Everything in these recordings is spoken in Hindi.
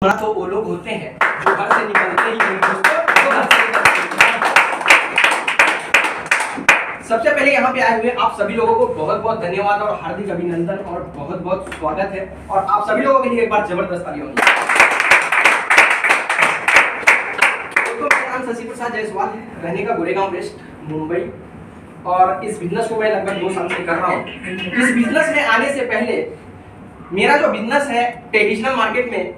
तो वो लोग होते हैं जो घर से निकलते ही नहीं दोस्तों, वो घर से निकलते हैं। सबसे पहले यहाँ पे आए हुए आप सभी लोगों को बहुत बहुत धन्यवाद और हार्दिक अभिनंदन और बहुत बहुत स्वागत है। और आप सभी लोगों के लिए एक बार जबरदस्त ताली होगी। दोस्तों मेरा नाम शशि प्रसाद जायसवाल है, रहने का गोरेगांव वेस्ट मुंबई, और इस बिजनेस को मैं लगभग 2 साल से कर रहा हूँ। इस बिजनेस में आने से पहले मेरा जो बिजनेस है ट्रेडिशनल मार्केट में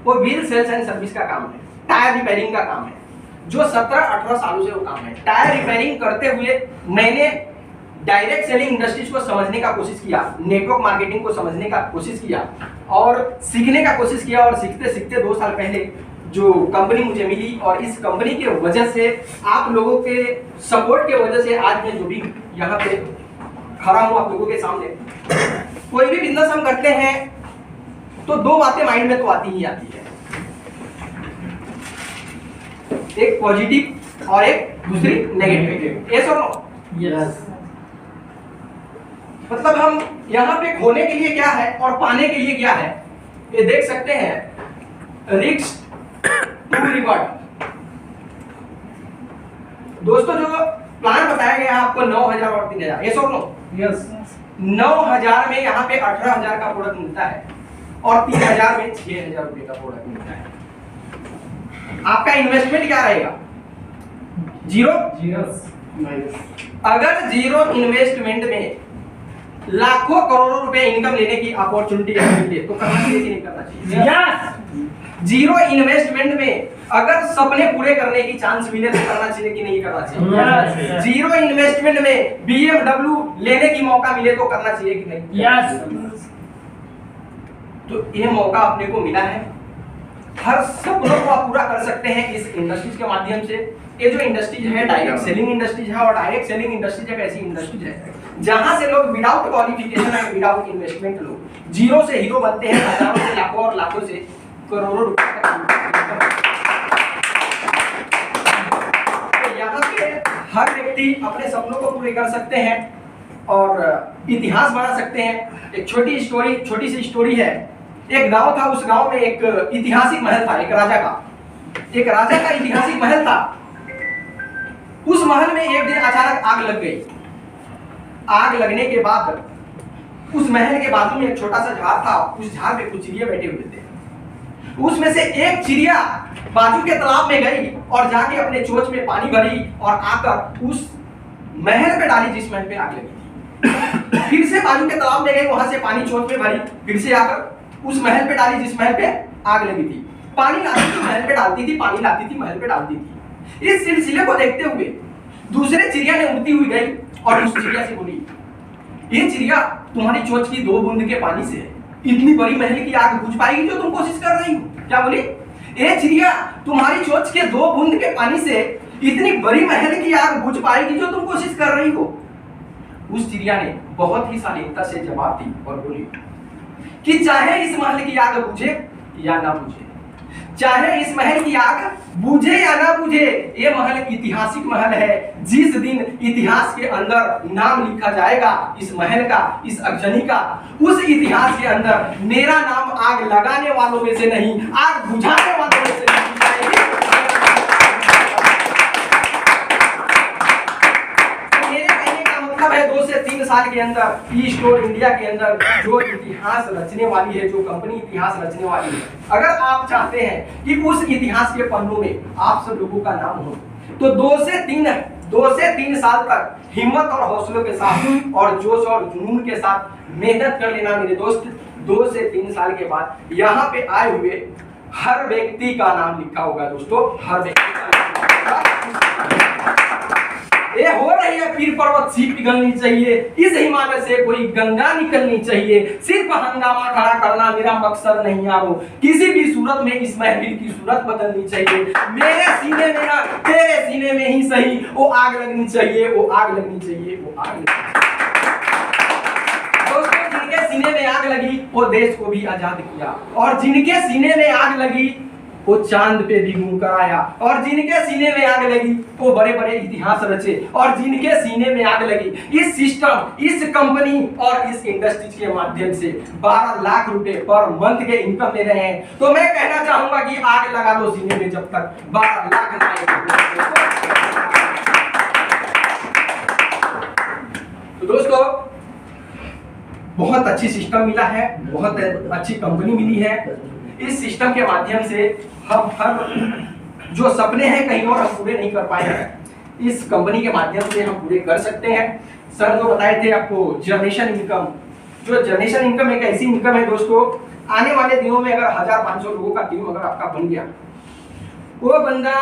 वो व्हील सेल्स एंड सर्विस का काम है, टायर रिपेयरिंग का काम है, जो 17-18 सालों से वो काम है। टायर रिपेयरिंग करते हुए मैंने डायरेक्ट सेलिंग इंडस्ट्रीज को समझने का कोशिश किया, नेटवर्क मार्केटिंग को समझने का कोशिश किया और सीखने का कोशिश किया। और सीखते सीखते 2 साल पहले जो कंपनी मुझे मिली और इस कंपनी के वजह से, आप लोगों के सपोर्ट के वजह से आज मैं जो भी यहाँ पे खड़ा हूँ आप लोगों के सामने। कोई भी बिजनेस हम करते हैं तो 2 बातें माइंड में तो आती ही आती है, एक पॉजिटिव और एक दूसरी नेगेटिव। यस और नो? यस। मतलब हम यहाँ पे खोने के लिए क्या है और पाने के लिए क्या है, ये देख सकते हैं। Risk to reward. दोस्तों जो प्लान बताया गया आपको 9,000 और 3,000, यस और नो? यस। 9,000 में यहाँ पे 18,000 का प्रोडक्ट मिलता है और 3,000 में 6,000 रुपए का प्रोडक्ट मिलता है। आपका इन्वेस्टमेंट क्या रहेगा? जीरो। अगर जीरो इन्वेस्टमेंट में लाखों करोड़ों रुपए इनकम लेने की अपॉर्चुनिटी है तो करना चाहिए कि नहीं करना चाहिए? यस। जीरो इन्वेस्टमेंट में अगर सपने पूरे करने की चांस मिले तो करना चाहिए कि नहीं करना चाहिए? यस। जीरो इन्वेस्टमेंट में BMW लेने की मौका मिले तो करना चाहिए कि नहीं? यस। तो ये मौका अपने को मिला है, हर सपनों को आप पूरा कर सकते हैं इस इंडस्ट्रीज के माध्यम से। ये जो इंडस्ट्रीज है डायरेक्ट सेलिंग इंडस्ट्रीज है, और डायरेक्ट सेलिंग इंडस्ट्रीज एक ऐसी इंडस्ट्रीज है जहां से लोग without qualification and without investment लोग जीरो से हीरो बनते हैं, हजारों से लाखों और लाखों से करोड़ों रुपए तक। तो यहाँ पे हर व्यक्ति अपने सपनों को पूरे कर सकते हैं और इतिहास बना सकते हैं। एक छोटी सी स्टोरी है। एक गांव था, उस गांव में एक ऐतिहासिक महल था, एक राजा का ऐतिहासिक महल था। उस महल में एक दिन अचानक आग लग गई। आग लगने के बाद उस महल के बाजू में एक छोटा सा झाड़ था, उस झाड़ पे कुछ चिड़िया बैठे हुए थे। उसमें से एक चिड़िया बाजू के तालाब में गई और जाके अपने चोंच में पानी भरी और आकर उस महल पे डाली जिस महल पे आग लगी थी। फिर से बाजू के तालाब में गई, वहां से पानी चोंच में भरी, फिर से आकर उस महल पे डाली जिस महल पे आग लगी थी। पानी लाती थी महल पे डालती थी, पानी लाती थी महल पे डालती थी। इस सिलसिले को देखते हुए दूसरे चिड़िया ने उड़ती हुई गई और उस चिड़िया से बोली, ये चिड़िया तुम्हारी चोंच की 2 बूंद के पानी से इतनी बड़ी महल की आग बुझ पाएगी जो तुम कोशिश कर रही हो? क्या बोली? ये चिड़िया तुम्हारी चोंच के 2 बूंद के पानी से इतनी बड़ी महल की आग बुझ पाएगी जो तुम कोशिश कर रही हो? उस चिड़िया ने बहुत ही शालीनता से जवाब दी और बोली कि चाहे इस महल की आग बुझे या ना बुझे, चाहे इस महल की आग बुझे या ना बुझे, ये महल ऐतिहासिक महल है। जिस दिन इतिहास के अंदर नाम लिखा जाएगा इस महल का, इस अगजनी का, उस इतिहास के अंदर मेरा नाम आग लगाने वालों में से नहीं, आग बुझाने वालों में से नहीं जाएगी। मतलब है 2 से 3 साल के अंदर ई स्टोर इंडिया के अंदर जो इतिहास रचने वाली है, जो कंपनी इतिहास रचने वाली है, अगर आप चाहते हैं कि उस इतिहास के पन्नों में आप सब लोगों का नाम हो तो 2 से 3 साल तक हिम्मत और हौसलों के साथ और जोश और जुनून के साथ मेहनत कर लेना मेरे दोस्त। 2 से 3 साल के बाद यहाँ पे आए हुए हर व्यक्ति का नाम लिखा होगा दोस्तों, हर व्यक्ति का नाम लिखा होगा। ये हो रही है पीर पर्वत सीप पिघलनी चाहिए, इस हिमालय से कोई गंगा निकलनी चाहिए, सिर्फ हंगामा खड़ा करना मेरा मकसद नहीं यारो, किसी भी सूरत में इस महफिल की सूरत बदलनी चाहिए। मेरे सीने में ना तेरे सीने में ही सही वो आग लगनी चाहिए, वो आग लगनी चाहिए, वो आग लगनी चाहिए। दोस्तों जिनके सीने में आग लगी वो देश को भी आजाद किया, और जिनके सीने में आग लगी वो चांद पे भी घूमकर आया, और जिनके सीने में आग लगी वो बड़े बड़े इतिहास रचे, और जिनके सीने में आग लगी इस सिस्टम, इस कंपनी और इस इंडस्ट्रीज के माध्यम से 12 लाख रुपए पर मंथ के इनकम ले रहे हैं। तो मैं कहना चाहूंगा कि आग लगा दो सीने में जब तक 12 लाख ना आए। तो दोस्तों बहुत अच्छी सिस्टम मिला है, बहुत अच्छी कंपनी मिली है। इस सिस्टम के माध्यम से हम हर जो सपने हैं कहीं और हम पूरे नहीं कर पाए हैं, इस कंपनी के माध्यम से हम पूरे कर सकते हैं। सर जो बताए थे आपको जनरेशन इनकम, जो जनरेशन इनकम एक ऐसी इनकम है दोस्तों, आने वाले दिनों में अगर 1500 लोगों का टीम अगर आपका बन गया, वो बंदा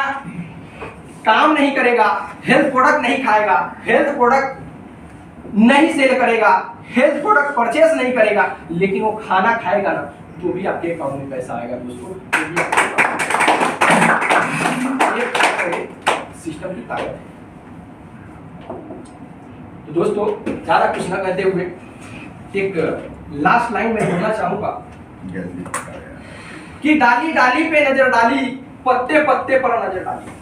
काम नहीं करेगा, हेल्थ प्रोडक्ट नहीं खाएगा, हेल्थ प्रोडक्ट नहीं सेल करेगा, हेल्थ प्रोडक्ट परचेस नहीं करेगा, लेकिन वो खाना खाएगा ना तो भी आपके अकाउंट में पैसा आएगा दोस्तों। सिस्टम की ताकत है। तो दोस्तों ज्यादा कुछ ना कहते हुए एक लास्ट लाइन में बोलना चाहूंगा कि डाली डाली पे नजर डाली, पत्ते पत्ते पर नजर डाली,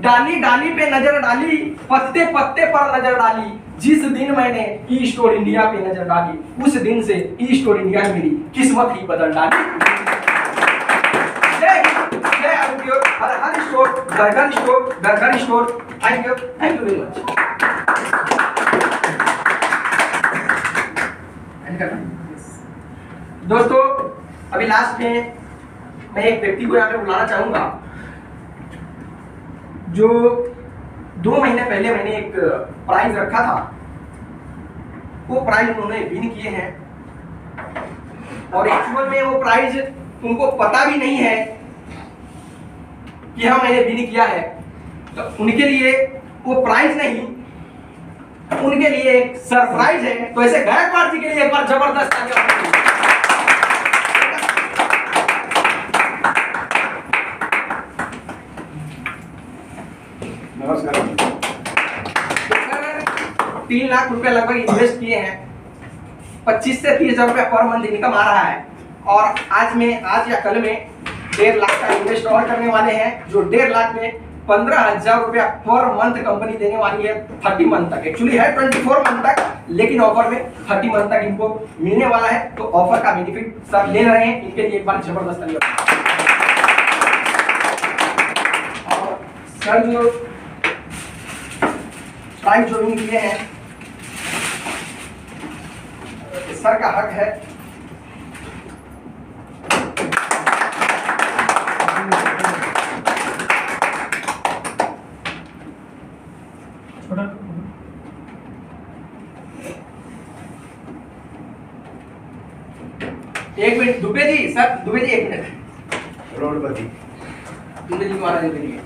डाली डाली पे नजर डाली, पत्ते पत्ते पर नजर डाली। जिस दिन मैंने ई स्टोर इंडिया पे नजर डाली, उस दिन से ई स्टोर इंडिया में मेरी किस्मत ही बदल डाली। हर स्टोर, घर स्टोर, घर store. Thank you very much. दोस्तों अभी लास्ट में मैं एक व्यक्ति को यहाँ पे बुलाना चाहूंगा, जो 2 महीने पहले मैंने एक प्राइज रखा था, वो प्राइज उन्होंने विन किए हैं, और एक्चुअल में वो प्राइज उनको पता भी नहीं है कि हाँ मैंने विन किया है। तो उनके लिए वो प्राइज नहीं, उनके लिए एक सरप्राइज है। तो ऐसे गायकवाड़ जी के लिए एक बार जबरदस्त नमस्कार। 3 लाख रुपए लगभग इन्वेस्ट किए हैं, 25 से 30 हजार रुपए पर मंथ इनकम आ रहा है, और आज या कल में 1.5 लाख का इन्वेस्ट और करने वाले हैं, जो 1.5 लाख में 15,000 रुपया पर मंथ कंपनी देने वाली है 30 मंथ तक। एक्चुअली है 24 मंथ तक, लेकिन ऑफर में 30 मंथ तक इनको मिलने वाला है। तो ऑफर का बेनिफिट सब ले रहे हैं, इनके लिए एक बार जबरदस्त तालियां। और सर जो प्राइज जो विन किए हैं, सर का हक है। एक minute Dubey ji, sir Dubey ji 1 minute. करोड़पति दुबे जी महाराज के लिए,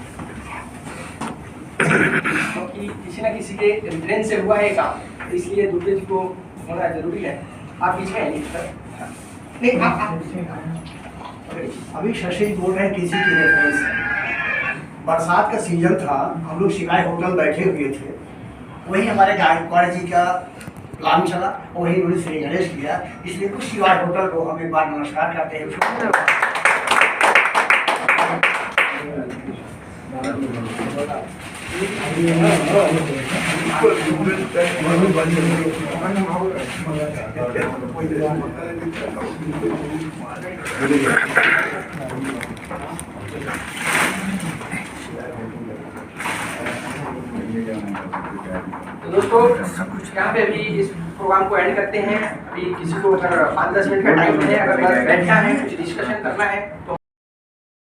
क्योंकि किसी ना किसी के रेफरेंस से हुआ है काम, इसलिए दुबे जी को होना जरूरी है। आप बीच में आइए सर। नहीं आप अभी शशि बोल रहे हैं किसी की रेफरेंस है। बरसात का सीजन था, हम लोग शिवाय होटल बैठे हुए थे, वही हमारे गायकवाड़ जी का प्लान चला, वही उन्होंने श्री गणेश किया, इसलिए कुछ शिवाय होटल को हम एक बार नमस्कार करते हैं। तो दोस्तों यहाँ पे अभी इस प्रोग्राम को एंड करते हैं। अभी किसी को अगर 5-10 मिनट का टाइम है, अगर बैठना है, कुछ डिस्कशन करना है तो